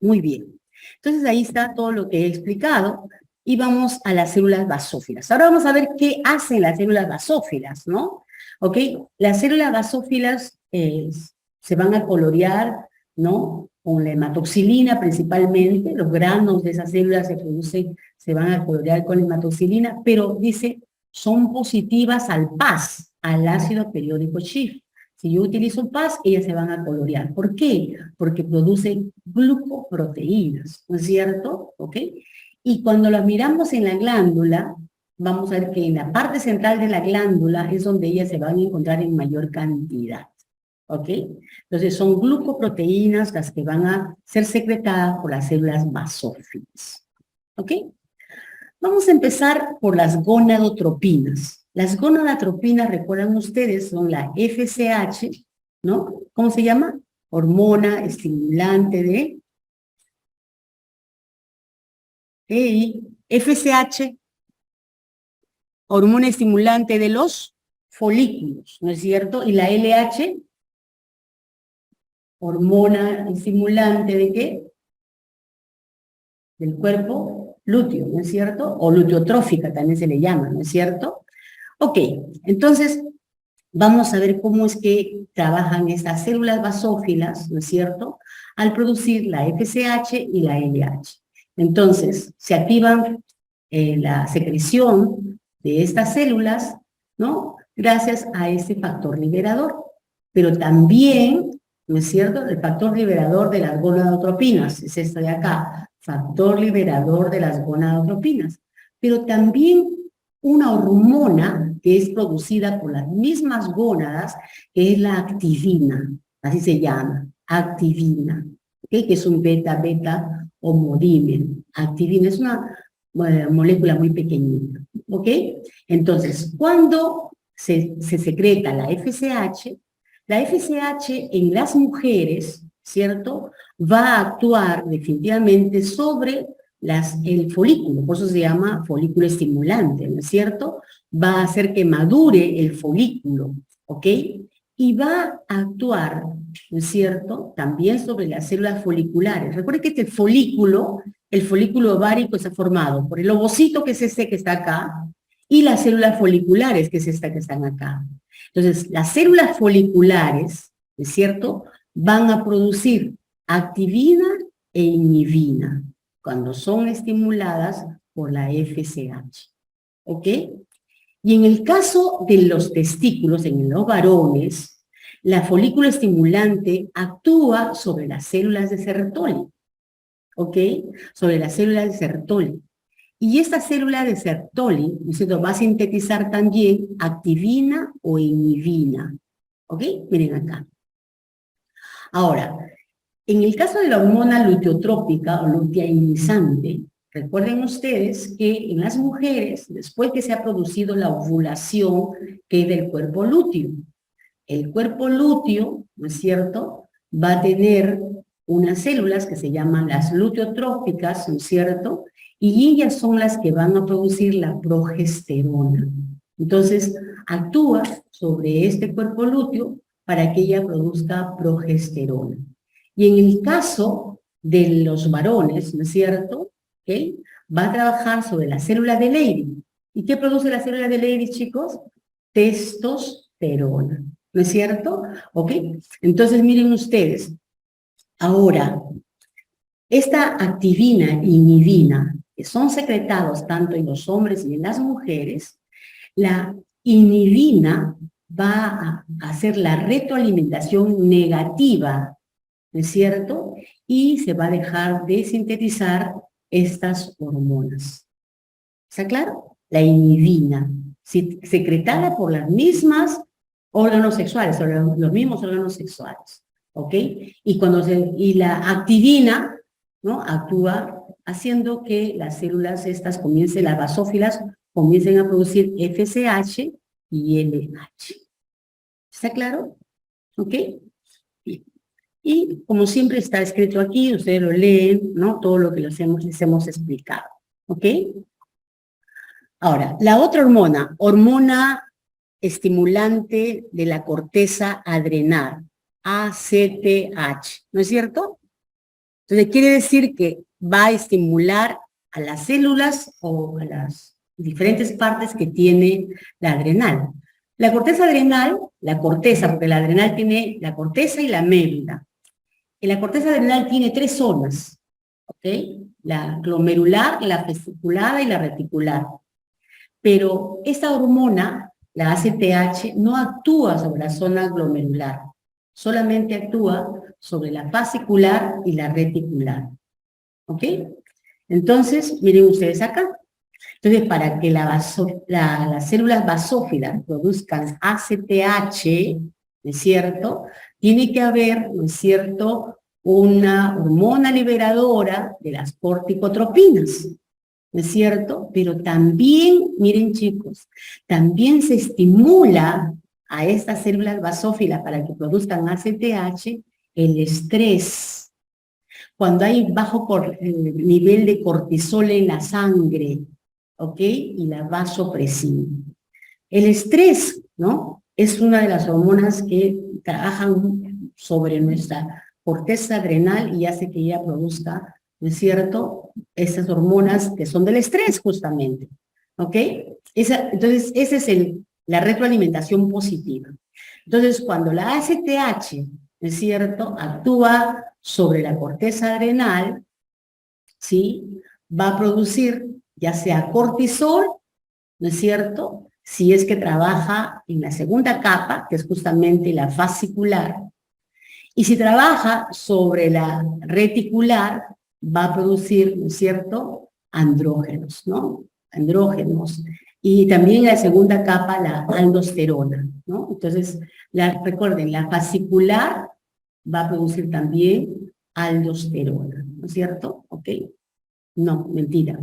Muy bien. Entonces ahí está todo lo que he explicado y vamos a las células basófilas. Ahora vamos a ver qué hacen las células basófilas, ¿no? ¿Ok? Las células basófilas se van a colorear, ¿no? Con la hematoxilina principalmente, los granos de esas células se producen, se van a colorear con la hematoxilina, pero dice, son positivas al PAS, al ácido periódico Schiff. Si yo utilizo PAS, ellas se van a colorear. ¿Por qué? Porque producen glucoproteínas, ¿no es cierto? ¿Ok? Y cuando las miramos en la glándula, vamos a ver que en la parte central de la glándula es donde ellas se van a encontrar en mayor cantidad. ¿Ok? Entonces son glucoproteínas las que van a ser secretadas por las células basófilas. ¿Ok? Vamos a empezar por las gonadotropinas. Las gonadotropinas, recuerdan ustedes, son la FSH, ¿no? ¿Cómo se llama? Hormona estimulante de... FSH, hormona estimulante de los folículos, ¿no es cierto? Y la LH, hormona estimulante ¿de qué? Del cuerpo lúteo, ¿no es cierto? O luteotrófica también se le llama, ¿no es cierto? Ok, entonces vamos a ver cómo es que trabajan estas células basófilas, ¿no es cierto? Al producir la FSH y la LH. Entonces, se activan la secreción de estas células, ¿no? Gracias a este factor liberador. Pero también, ¿no es cierto? El factor liberador de las gonadotropinas, es esto de acá, factor liberador de las gonadotropinas. Pero también una hormona que es producida por las mismas gónadas, que es la activina, así se llama, activina, ¿okay? Que es un beta-beta homodímero. Activina es una molécula muy pequeñita, ¿ok? Entonces, cuando se secreta la FSH en las mujeres, ¿cierto? Va a actuar definitivamente sobre el folículo, por eso se llama folículo estimulante, ¿no es cierto? Va a hacer que madure el folículo, ¿ok? Y va a actuar, ¿no es cierto?, también sobre las células foliculares. Recuerden que el folículo ovárico está formado por el ovocito, que es este que está acá, y las células foliculares, que es esta que están acá. Entonces, las células foliculares, ¿no es cierto?, van a producir activina e inhibina cuando son estimuladas por la FSH. ¿Ok? Y en el caso de los testículos, en los varones, la folículo estimulante actúa sobre las células de Sertoli. ¿Ok? Sobre las células de Sertoli. Y esta célula de Sertoli, ¿no es cierto?, va a sintetizar también activina o inhibina. ¿Ok? Miren acá. Ahora, en el caso de la hormona luteotrópica o luteinizante, recuerden ustedes que en las mujeres, después que se ha producido la ovulación, que es del cuerpo lúteo, el cuerpo lúteo, ¿no es cierto?, va a tener unas células que se llaman las luteotrópicas, ¿no es cierto?, y ellas son las que van a producir la progesterona. Entonces, actúa sobre este cuerpo lúteo para que ella produzca progesterona. Y en el caso de los varones, ¿no es cierto?, ¿okay?, va a trabajar sobre la célula de Leydig. ¿Y qué produce la célula de Leydig, chicos? Testosterona. ¿No es cierto? ¿Ok? Entonces, miren ustedes, ahora, esta activina e inhibina, que son secretados tanto en los hombres y en las mujeres, la inhibina va a hacer la retroalimentación negativa, ¿no es cierto? Y se va a dejar de sintetizar estas hormonas. ¿Está claro? La inhibina, secretada por las mismas órganos sexuales, los mismos órganos sexuales, ¿ok? Y la activina, ¿no?, actúa haciendo que las células estas comiencen, las basófilas, comiencen a producir FSH y LH. ¿Está claro? ¿Ok? Y como siempre está escrito aquí, ustedes lo leen, ¿no?, todo lo que les hemos explicado. ¿Ok? Ahora, la otra hormona estimulante de la corteza adrenal, ACTH, ¿no es cierto? Entonces, quiere decir que va a estimular a las células o a las diferentes partes que tiene la adrenal. La corteza adrenal, la corteza, porque la adrenal tiene la corteza y la médula. Y la corteza adrenal tiene 3 zonas, ¿ok? La glomerular, la vesiculada y la reticular. Pero esta hormona, la ACTH, no actúa sobre la zona glomerular, solamente actúa sobre la fascicular y la reticular. ¿Ok? Entonces, miren ustedes acá. Entonces, para que las células basófilas produzcan ACTH, ¿no es cierto? Tiene que haber, ¿no es cierto?, una hormona liberadora de las corticotropinas, ¿no es cierto? Pero también, miren chicos, también se estimula a estas células basófilas para que produzcan ACTH el estrés. Cuando hay bajo nivel de cortisol en la sangre, ¿ok? Y la vasopresión. El estrés, ¿no? Es una de las hormonas que trabajan sobre nuestra corteza adrenal y hace que ella produzca, ¿no es cierto?, esas hormonas que son del estrés justamente, ¿ok? Entonces, esa es la retroalimentación positiva. Entonces, cuando la ACTH, ¿no es cierto?, actúa sobre la corteza adrenal, ¿sí?, va a producir ya sea cortisol, ¿no es cierto?, si es que trabaja en la segunda capa, que es justamente la fascicular, y si trabaja sobre la reticular, va a producir, ¿no es cierto?, andrógenos, ¿no? Andrógenos. Y también en la segunda capa, la aldosterona, ¿no? Entonces, recuerden, la fascicular va a producir también aldosterona, ¿no es cierto? ¿Ok? No, mentira.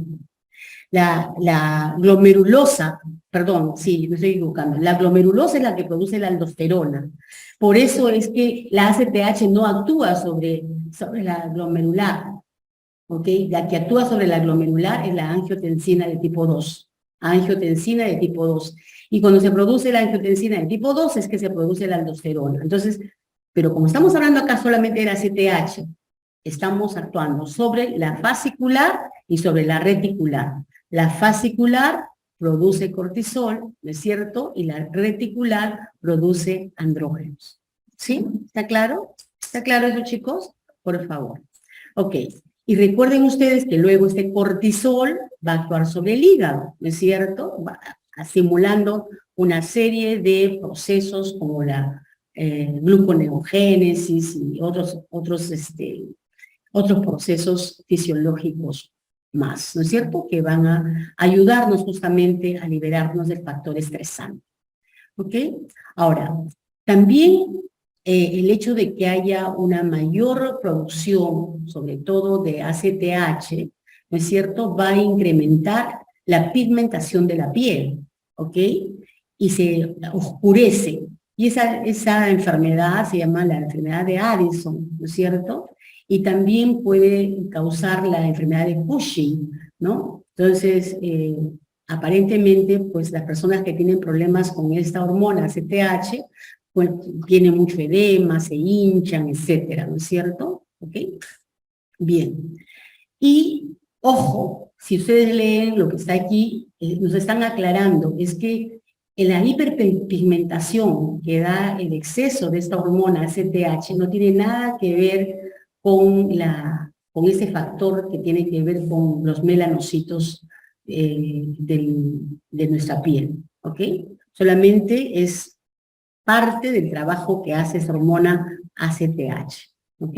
La glomerulosa, perdón, sí, me estoy equivocando, la glomerulosa es la que produce la aldosterona. Por eso es que la ACTH no actúa sobre la glomerular, ¿ok? La que actúa sobre la glomerular es la angiotensina de tipo 2, angiotensina de tipo 2. Y cuando se produce la angiotensina de tipo 2 es que se produce la aldosterona. Entonces, pero como estamos hablando acá solamente de la ACTH, estamos actuando sobre la fascicular y sobre la reticular. La fascicular produce cortisol, ¿no es cierto? Y la reticular produce andrógenos. ¿Sí? ¿Está claro? ¿Está claro eso, chicos? Por favor. Ok. Y recuerden ustedes que luego este cortisol va a actuar sobre el hígado, ¿no es cierto? Va simulando una serie de procesos como la gluconeogénesis y otros procesos fisiológicos más, ¿no es cierto?, que van a ayudarnos justamente a liberarnos del factor estresante. ¿Ok? Ahora, también el hecho de que haya una mayor producción, sobre todo de ACTH, ¿no es cierto?, va a incrementar la pigmentación de la piel, ¿ok? Y se oscurece. Y esa enfermedad se llama la enfermedad de Addison, ¿no es cierto? Y también puede causar la enfermedad de Cushing, ¿no? Entonces, aparentemente, pues las personas que tienen problemas con esta hormona, ACTH, pues tienen mucho edema, se hinchan, etcétera, ¿no es cierto? ¿Ok? Bien. Y, ojo, si ustedes leen lo que está aquí, nos están aclarando, es que en la hiperpigmentación que da el exceso de esta hormona ACTH no tiene nada que ver con ese factor que tiene que ver con los melanocitos de nuestra piel, ¿ok? Solamente es parte del trabajo que hace esa hormona ACTH, ¿ok?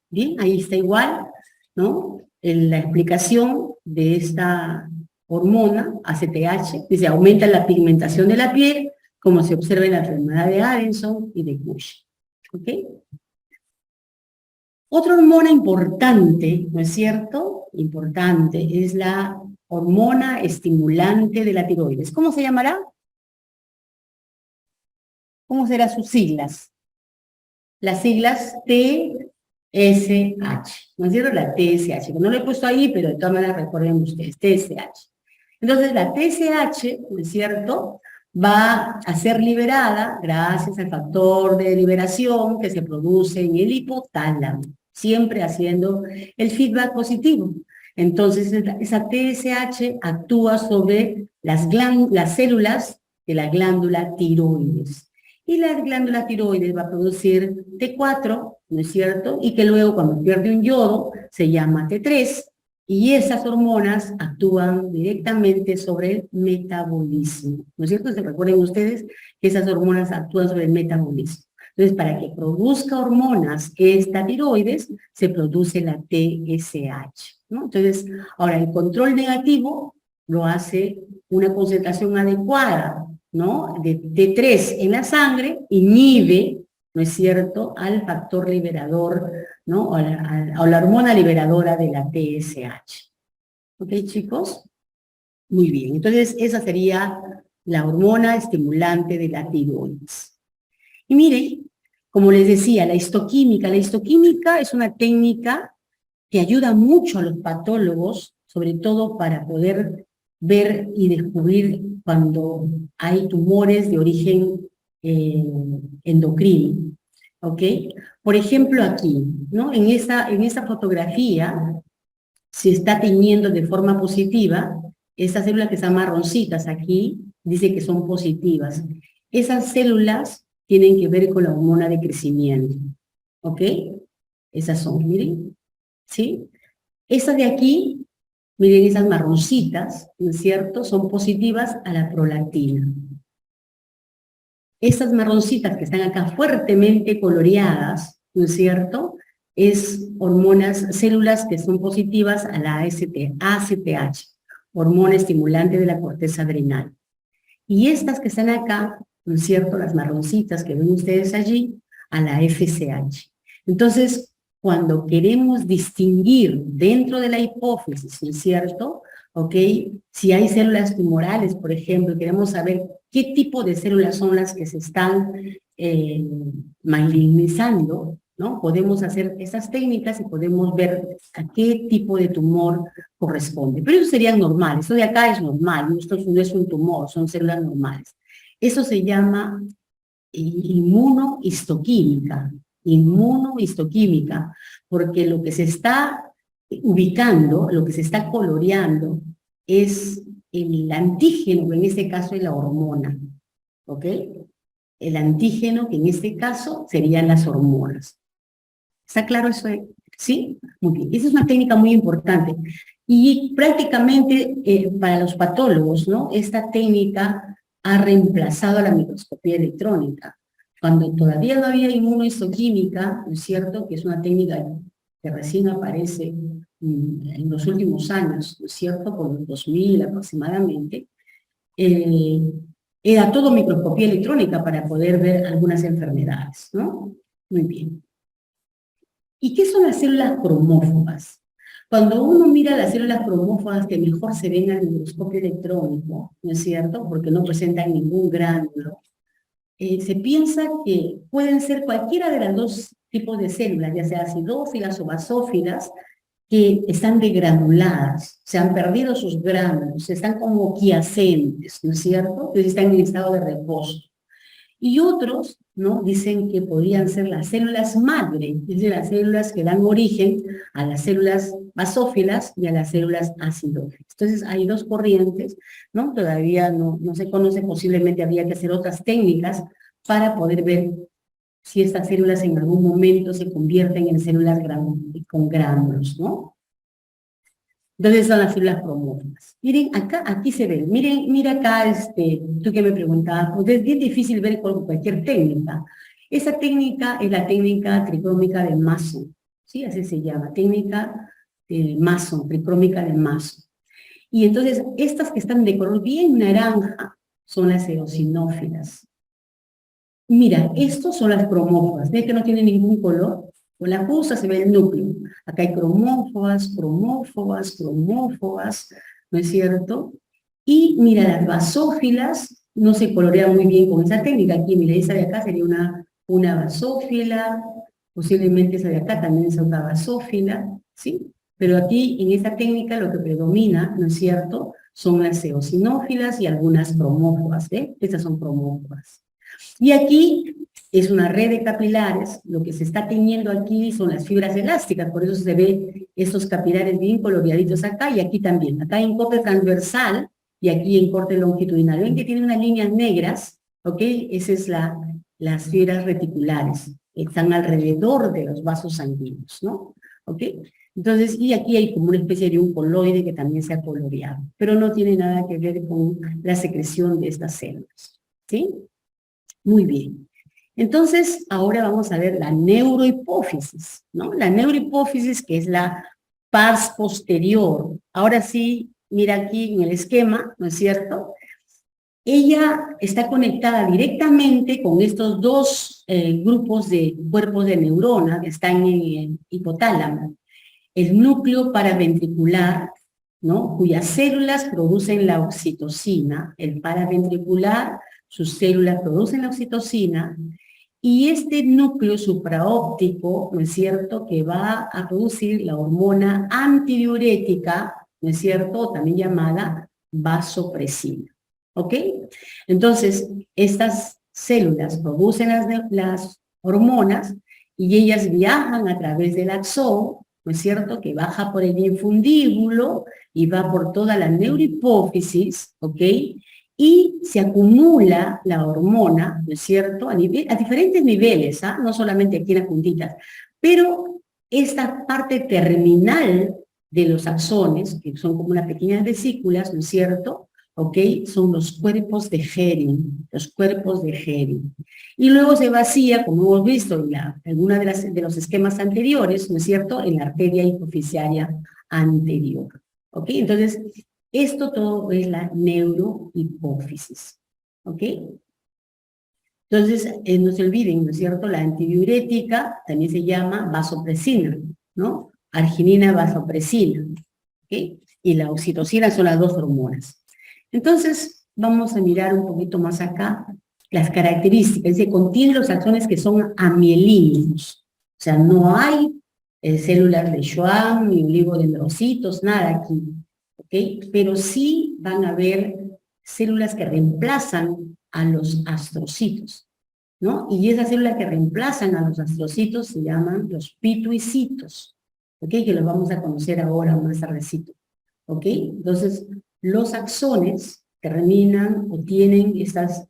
Bien, ahí está igual, ¿no? En la explicación de esta hormona, ACTH, que se aumenta la pigmentación de la piel, como se observa en la enfermedad de Addison y de Cushing, ¿ok? Otra hormona importante, ¿no es cierto? Importante, es la hormona estimulante de la tiroides. ¿Cómo se llamará? ¿Cómo serán sus siglas? Las siglas TSH, ¿no es cierto? La TSH, que no lo he puesto ahí, pero de todas maneras recuerden ustedes, TSH. Entonces la TSH, ¿no es cierto?, va a ser liberada gracias al factor de liberación que se produce en el hipotálamo, siempre haciendo el feedback positivo. Entonces, esa TSH actúa sobre las células de la glándula tiroides. Y la glándula tiroides va a producir T4, ¿no es cierto? Y que luego, cuando pierde un yodo, se llama T3, y esas hormonas actúan directamente sobre el metabolismo, ¿no es cierto? ¿Se recuerden ustedes que esas hormonas actúan sobre el metabolismo? Entonces, para que produzca hormonas esta tiroides, se produce la TSH, ¿no? Entonces, ahora, el control negativo lo hace una concentración adecuada, ¿no? De T3 en la sangre, inhibe, ¿no es cierto?, al factor liberador, ¿no?, o la hormona liberadora de la TSH. ¿Ok, chicos? Muy bien, entonces esa sería la hormona estimulante de la tiroides. Y miren, como les decía, la histoquímica es una técnica que ayuda mucho a los patólogos, sobre todo para poder ver y descubrir cuando hay tumores de origen endocrino, ¿ok? Por ejemplo, aquí, ¿no? En esta fotografía se está teñiendo de forma positiva. Esas células que están marroncitas aquí, dice que son positivas. Esas células tienen que ver con la hormona de crecimiento, ¿ok? Esas son, miren, ¿sí? Esas de aquí, miren, esas marroncitas, ¿no es cierto?, son positivas a la prolactina. Estas marroncitas que están acá fuertemente coloreadas, ¿no es cierto?, es hormonas, células que son positivas a la ACTH, hormona estimulante de la corteza adrenal. Y estas que están acá, ¿no es cierto?, las marroncitas que ven ustedes allí, a la FSH. Entonces, cuando queremos distinguir dentro de la hipófisis, ¿no es cierto?, ¿ok?, si hay células tumorales, por ejemplo, queremos saber qué tipo de células son las que se están malignizando, ¿no? Podemos hacer esas técnicas y podemos ver a qué tipo de tumor corresponde. Pero eso sería normal, eso de acá es normal, esto no es un tumor, son células normales. Eso se llama inmunohistoquímica, porque lo que se está ubicando, lo que se está coloreando es el antígeno, que en este caso es la hormona, ¿ok? El antígeno, que en este caso serían las hormonas. ¿Está claro eso? ¿Sí? Muy bien. Esa es una técnica muy importante. Y prácticamente para los patólogos, ¿no?, esta técnica ha reemplazado a la microscopía electrónica. Cuando todavía no había inmunohistoquímica, ¿no es cierto?, que es una técnica que recién aparece en los últimos años, ¿no es cierto?, por los 2000 aproximadamente, era todo microscopía electrónica para poder ver algunas enfermedades, ¿no? Muy bien. ¿Y qué son las células cromóforas? Cuando uno mira las células cromóforas que mejor se ven al microscopio electrónico, ¿no es cierto?, porque no presentan ningún gránulo, se piensa que pueden ser cualquiera de los dos tipos de células, ya sea acidófilas o basófilas, que están degranuladas, se han perdido sus gránulos, están como quiescentes, ¿no es cierto?, que están en estado de reposo. Y otros, ¿no?, dicen que podrían ser las células madre, es decir, las células que dan origen a las células basófilas y a las células acidófilas. Entonces hay dos corrientes, ¿no? Todavía no se conoce, posiblemente habría que hacer otras técnicas para poder ver si estas células en algún momento se convierten en células con gránulos, ¿no? Entonces son las células cromóforas. Miren, acá, aquí se ven. Miren, mira acá, tú que me preguntabas, pues es bien difícil ver con cualquier técnica. Esa técnica es la técnica tricrómica de Mason, ¿sí? Así se llama, técnica de Mason, tricrómica de Mason. Y entonces, estas que están de color bien naranja son las eosinófilas. Mira, estos son las cromóforas. ¿Ves que no tienen ningún color? Con la justa se ve el núcleo. Acá hay cromóforas, ¿no es cierto? Y mira, las basófilas no se colorean muy bien con esa técnica. Aquí, mira, esa de acá sería una basófila, posiblemente esa de acá también es otra basófila, ¿sí? Pero aquí, en esta técnica, lo que predomina, ¿no es cierto?, son las eosinófilas y algunas cromóforas, ¿eh? Estas son cromóforas. Y aquí es una red de capilares, lo que se está teñiendo aquí son las fibras elásticas, por eso se ve estos capilares bien coloreaditos acá y aquí también. Acá en corte transversal y aquí en corte longitudinal. Ven que tiene unas líneas negras, ¿ok? Esas es las fibras reticulares, que están alrededor de los vasos sanguíneos, ¿no? ¿Ok? Entonces, y aquí hay como una especie de un coloide que también se ha coloreado, pero no tiene nada que ver con la secreción de estas células, ¿sí? Muy bien. Entonces, ahora vamos a ver la neurohipófisis, ¿no? La neurohipófisis, que es la pars posterior. Ahora sí, mira aquí en el esquema, ¿no es cierto? Ella está conectada directamente con estos dos grupos de cuerpos de neurona que están en el hipotálamo. El núcleo paraventricular, ¿no? Cuyas células producen la oxitocina. El paraventricular, sus células producen la oxitocina, y este núcleo supraóptico, ¿no es cierto?, que va a producir la hormona antidiurética, ¿no es cierto?, también llamada vasopresina, ¿ok? Entonces, estas células producen las hormonas y ellas viajan a través del axón, ¿no es cierto?, que baja por el infundíbulo y va por toda la neurohipófisis, ¿ok?, y se acumula la hormona, ¿no es cierto?, a diferentes niveles, ¿ah? No solamente aquí en las puntitas, pero esta parte terminal de los axones, que son como unas pequeñas vesículas, ¿no es cierto?, ¿ok?, son los cuerpos de Hering, los cuerpos de Hering. Y luego se vacía, como hemos visto en alguna de los esquemas anteriores, ¿no es cierto?, en la arteria hipoficiaria anterior, ¿ok? Entonces, esto todo es la neurohipófisis, ¿ok? Entonces, no se olviden, ¿no es cierto? La antidiurética también se llama vasopresina, ¿no? Arginina vasopresina, ¿ok? Y la oxitocina son las dos hormonas. Entonces, vamos a mirar un poquito más acá las características. Dice, contiene los axones que son amielíneos, o sea, no hay células de Schwann, ni oligodendrocitos, nada aquí. ¿Ok? Pero sí van a haber células que reemplazan a los astrocitos, ¿no? Y esas células que reemplazan a los astrocitos se llaman los pituicitos, ¿ok? Que los vamos a conocer ahora más tardecito, ¿ok? Entonces, los axones terminan o tienen estas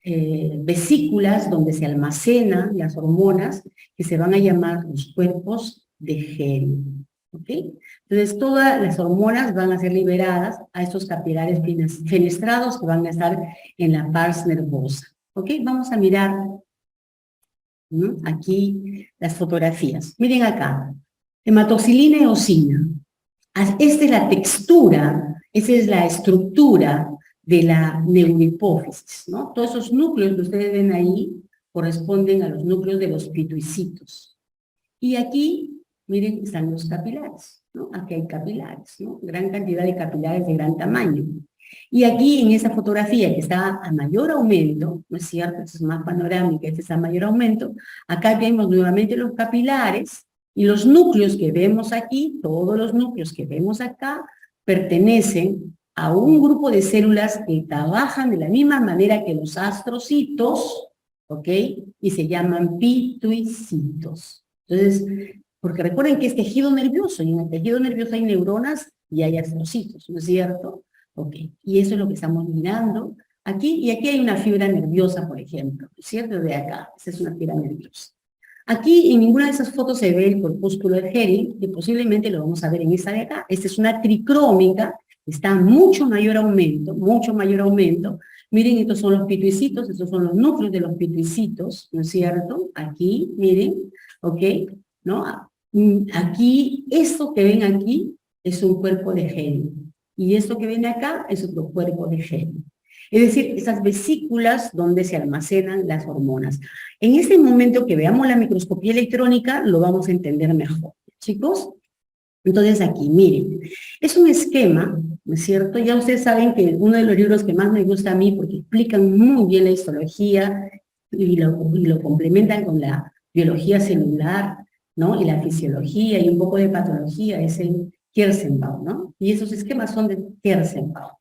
vesículas donde se almacenan las hormonas que se van a llamar los cuerpos de Hering, ¿ok? Entonces, todas las hormonas van a ser liberadas a estos capilares fenestrados que van a estar en la pars nervosa. ¿Ok? Vamos a mirar aquí las fotografías. Miren acá. Hematoxilina y eosina. Esta es la textura, esa es la estructura de la neurohipófisis, ¿no? Todos esos núcleos que ustedes ven ahí corresponden a los núcleos de los pituicitos. Y aquí, miren, están los capilares, ¿no? Aquí hay capilares, ¿no? Gran cantidad de capilares de gran tamaño. Y aquí en esa fotografía que está a mayor aumento, ¿no es cierto? Esta es más panorámica, esta es a mayor aumento. Acá vemos nuevamente los capilares y los núcleos que vemos aquí, todos los núcleos que vemos acá, pertenecen a un grupo de células que trabajan de la misma manera que los astrocitos, ¿ok? Y se llaman pituicitos. Entonces, porque recuerden que es tejido nervioso, y en el tejido nervioso hay neuronas y hay astrocitos, ¿no es cierto? Ok, y eso es lo que estamos mirando aquí, y aquí hay una fibra nerviosa, por ejemplo, ¿no es cierto? De acá, esa es una fibra nerviosa. Aquí en ninguna de esas fotos se ve el corpúsculo de Hering, que posiblemente lo vamos a ver en esta de acá. Esta es una tricrómica, está en mucho mayor aumento, mucho mayor aumento. Miren, estos son los pituicitos, estos son los núcleos de los pituicitos, ¿no es cierto? Aquí, miren, ¿ok? ¿No? Aquí, esto que ven aquí es un cuerpo de Hering. Y esto que ven acá es otro cuerpo de Hering. Es decir, esas vesículas donde se almacenan las hormonas. En este momento que veamos la microscopía electrónica, lo vamos a entender mejor. ¿Chicos? Entonces aquí, miren, es un esquema, ¿no es cierto? Ya ustedes saben que uno de los libros que más me gusta a mí, porque explican muy bien la histología y lo complementan con la biología celular, ¿no? Y la fisiología y un poco de patología, es el Kersenbaum, ¿no? Y esos esquemas son de Kersenbaum.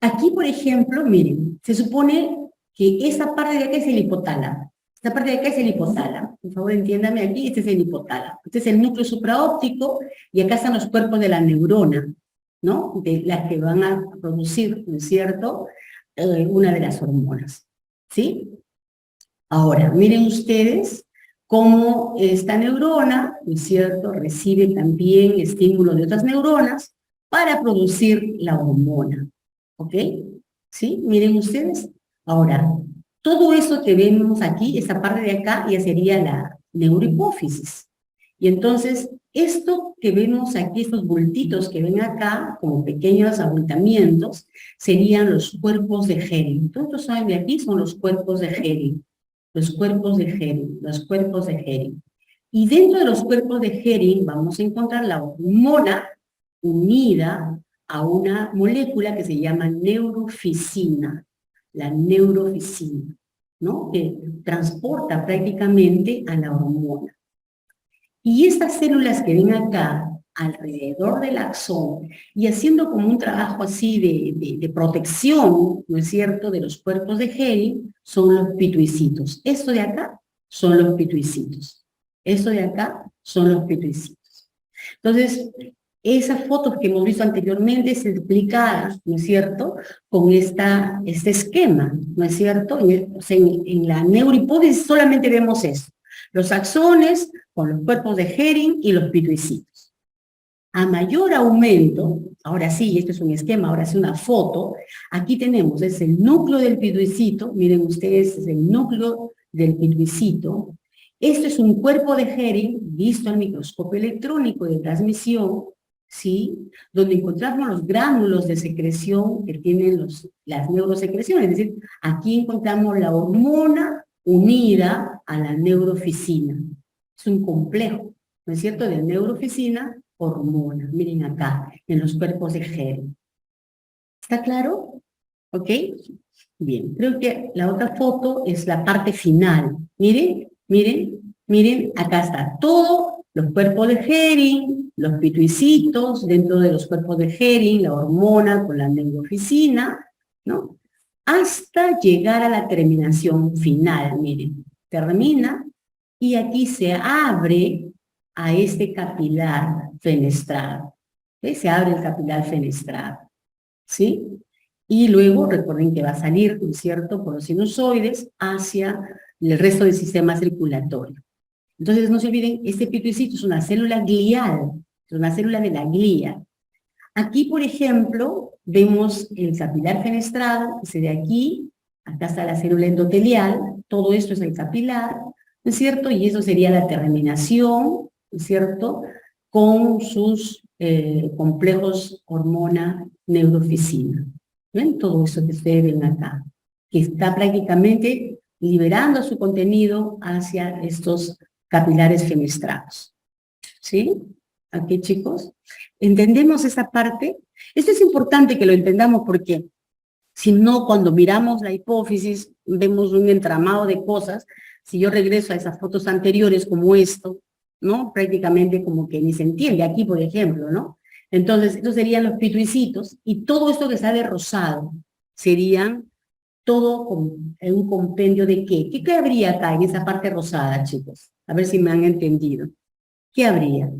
Aquí, por ejemplo, miren, se supone que esa parte de acá es el hipotálamo, Esta parte de acá es el hipotálamo. Por favor, entiéndame aquí, este es el hipotálamo. Este es el núcleo supraóptico y acá están los cuerpos de la neurona, ¿no? De las que van a producir, ¿no es cierto?, una de las hormonas, ¿sí? Ahora, miren ustedes cómo esta neurona, ¿no es cierto?, recibe también estímulo de otras neuronas para producir la hormona, ¿ok? ¿Sí? Miren ustedes. Ahora, todo eso que vemos aquí, esa parte de acá, ya sería la neurohipófisis. Y entonces, esto que vemos aquí, estos bultitos que ven acá, como pequeños abultamientos, serían los cuerpos de Hering. Todos los saben de aquí son los cuerpos de Hering. Los cuerpos de Hering, los cuerpos de Hering. Y dentro de los cuerpos de Hering vamos a encontrar la hormona unida a una molécula que se llama neurofisina, la neurofisina, ¿no?, que transporta prácticamente a la hormona. Y estas células que ven acá, alrededor del axón, y haciendo como un trabajo así de protección, ¿no es cierto?, de los cuerpos de Hering, son los pituicitos. Esto de acá son los pituicitos. Esto de acá son los pituicitos. Entonces, esas fotos que hemos visto anteriormente se explicadas, ¿no es cierto?, con este esquema, ¿no es cierto? En la neurohipófisis solamente vemos eso. Los axones con los cuerpos de Hering y los pituicitos. A mayor aumento, ahora sí, esto es un esquema, ahora sí una foto, aquí tenemos, es el núcleo del pituicito, miren ustedes, es el núcleo del pituicito. Esto es un cuerpo de Hering visto al microscopio electrónico de transmisión, ¿sí?, donde encontramos los gránulos de secreción que tienen las neurosecreciones, es decir, aquí encontramos la hormona unida a la neurofisina. Es un complejo, ¿no es cierto?, de neurofisina, hormona. Miren acá, en los cuerpos de Hering. ¿Está claro? ¿Ok? Bien, creo que la otra foto es la parte final. Miren, miren, miren, acá está todo, los cuerpos de Hering, los pituicitos, dentro de los cuerpos de Hering, la hormona con la neurofisina, ¿no?, hasta llegar a la terminación final. Miren, termina y aquí se abre a este capilar fenestrado. ¿Ves? Se abre el capilar fenestrado, ¿sí? Y luego recuerden que va a salir, ¿no es cierto?, por los sinusoides hacia el resto del sistema circulatorio. Entonces no se olviden, este pituicito es una célula glial, es una célula de la glía. Aquí, por ejemplo, vemos el capilar fenestrado, ese de aquí, acá está la célula endotelial, todo esto es el capilar, ¿no es cierto? Y eso sería la terminación, ¿no es cierto?, con sus complejos hormona neurofisina. ¿Ven? Todo eso que ustedes ven acá, que está prácticamente liberando su contenido hacia estos capilares fenestrados. ¿Sí? Aquí, chicos. ¿Entendemos esa parte? Esto es importante que lo entendamos porque si no, cuando miramos la hipófisis, vemos un entramado de cosas. Si yo regreso a esas fotos anteriores como esto, ¿no?, prácticamente como que ni se entiende. Aquí, por ejemplo, ¿no? Entonces, estos serían los pituicitos y todo esto que está de rosado serían todo en un compendio de ¿qué? ¿Qué habría acá en esa parte rosada, chicos? A ver si me han entendido. ¿Qué habría?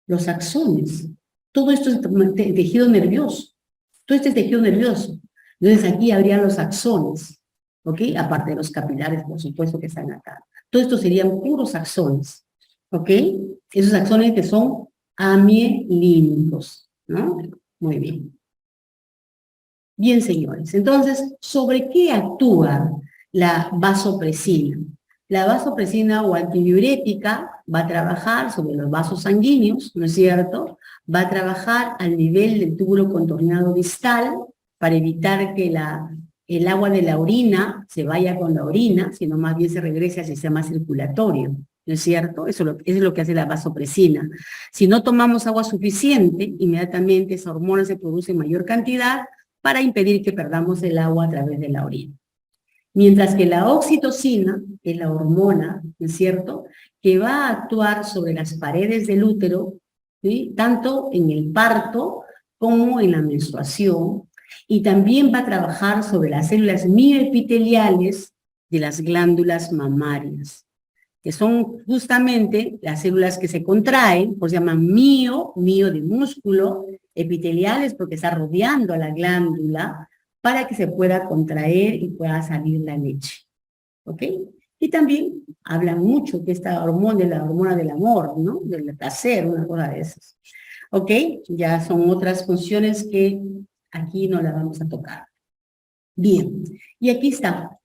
Los axones. Todo esto es tejido nervioso. Todo este es tejido nervioso. Entonces aquí habrían los axones, ¿ok? Aparte de los capilares, por supuesto, que están acá. Todo esto serían puros axones, ¿ok? Esos axones que son amielínicos, ¿no? Muy bien. Bien, señores. Entonces, ¿sobre qué actúa la vasopresina? La vasopresina o antidiurética va a trabajar sobre los vasos sanguíneos, ¿no es cierto? Va a trabajar al nivel del túbulo contorneado distal para evitar que el agua de la orina se vaya con la orina, sino más bien se regrese al sistema circulatorio, ¿no es cierto? Eso es lo que hace la vasopresina. Si no tomamos agua suficiente, inmediatamente esa hormona se produce en mayor cantidad para impedir que perdamos el agua a través de la orina. Mientras que la oxitocina es la hormona, ¿no es cierto?, que va a actuar sobre las paredes del útero, ¿sí?, tanto en el parto como en la menstruación, Y también va a trabajar sobre las células mioepiteliales de las glándulas mamarias, que son justamente las células que se contraen, pues se llaman mio de músculo, epiteliales porque está rodeando a la glándula para que se pueda contraer y pueda salir la leche. ¿Ok? Y también hablan mucho que esta hormona es la hormona del amor, ¿no? Del placer, una cosa de esas. ¿Ok? Ya son otras funciones que aquí no las vamos a tocar. Bien, y aquí está.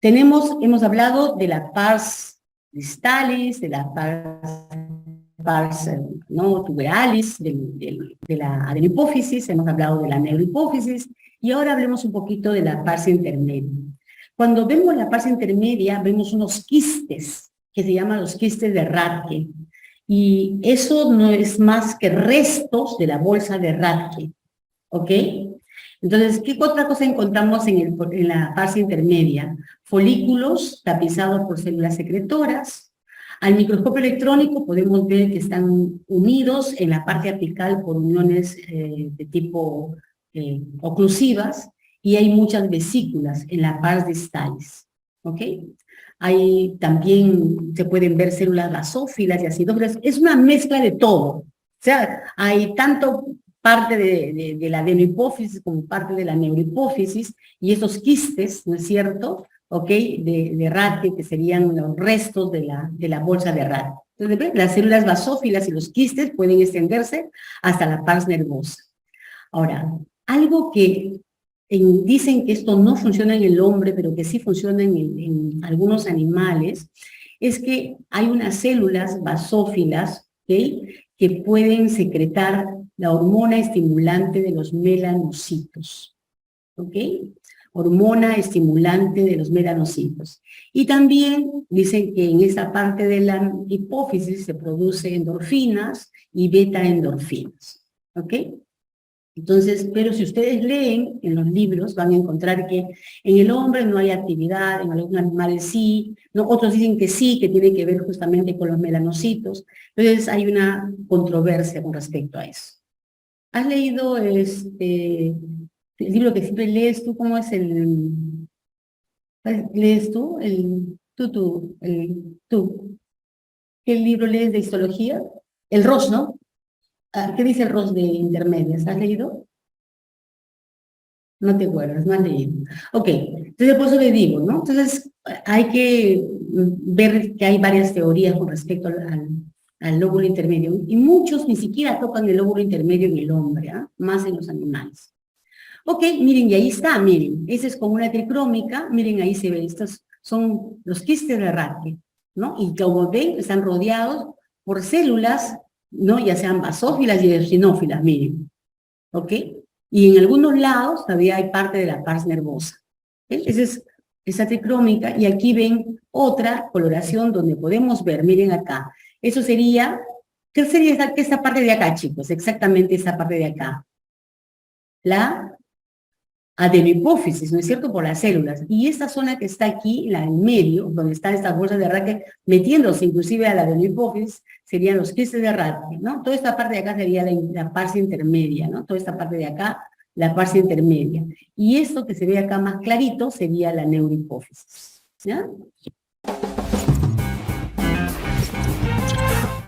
Hemos hablado de la pars distalis, de la pars no, tuberalis, de la adenopófisis, hemos hablado de la neurohipófisis, y ahora hablemos un poquito de la pars intermedia. Cuando vemos la pars intermedia, vemos unos quistes, que se llaman los quistes de Rathke, y eso no es más que restos de la bolsa de Rathke, ¿ok? Entonces, ¿qué otra cosa encontramos en la fase intermedia? Folículos tapizados por células secretoras. Al microscopio electrónico podemos ver que están unidos en la parte apical por uniones de tipo oclusivas, y hay muchas vesículas en la pars distalis, ¿ok? Ahí también se pueden ver células basófilas y acidófilas. Es una mezcla de todo. O sea, hay tanto parte de la adenohipófisis como parte de la neurohipófisis, y esos quistes, ¿no es cierto?, ¿ok?, de Rathke, que serían los restos de la bolsa de Rathke. Entonces, las células basófilas y los quistes pueden extenderse hasta la pars nervosa. Ahora, algo que dicen que esto no funciona en el hombre, pero que sí funciona en algunos animales, es que hay unas células basófilas, ¿ok?, que pueden secretar la hormona estimulante de los melanocitos, ¿ok? Hormona estimulante de los melanocitos. Y también dicen que en esta parte de la hipófisis se produce endorfinas y beta-endorfinas, ¿ok? Entonces, pero si ustedes leen en los libros, van a encontrar que en el hombre no hay actividad, en algunos animales sí, ¿no? Otros dicen que sí, que tiene que ver justamente con los melanocitos. Entonces, hay una controversia con respecto a eso. ¿Has leído el libro que siempre lees tú? ¿Cómo es lees tú? Tú. ¿Qué libro lees de histología? El Ross, ¿no? ¿Qué dice el Ross de intermedias? ¿Has leído? No te acuerdas, no has leído. Ok, entonces por eso le digo, ¿no? Entonces hay que ver que hay varias teorías con respecto al lóbulo intermedio, y muchos ni siquiera tocan el lóbulo intermedio en el hombre, ¿ah? Más en los animales. Ok, miren, y ahí está, miren, esa es como una tricrómica, miren, ahí se ve, estos son los quistes de Rathke, ¿no? Y como ven, están rodeados por células, ¿no? Ya sean basófilas y eosinófilas, miren, ¿ok? Y en algunos lados todavía hay parte de la pars nervosa. ¿Okay? Esa es esa tricrómica, y aquí ven otra coloración donde podemos ver, miren acá, eso sería, ¿qué sería esta parte de acá, chicos? Exactamente esta parte de acá. La adenohipófisis, ¿no es cierto?, por las células. Y esta zona que está aquí, la en medio, donde están estas bolsas de Rathke, metiéndose inclusive a la adenohipófisis, serían los quistes de Rathke, ¿no? Toda esta parte de acá sería la pars intermedia, ¿no? Toda esta parte de acá, la pars intermedia. Y esto que se ve acá más clarito sería la neurohipófisis, ¿ya?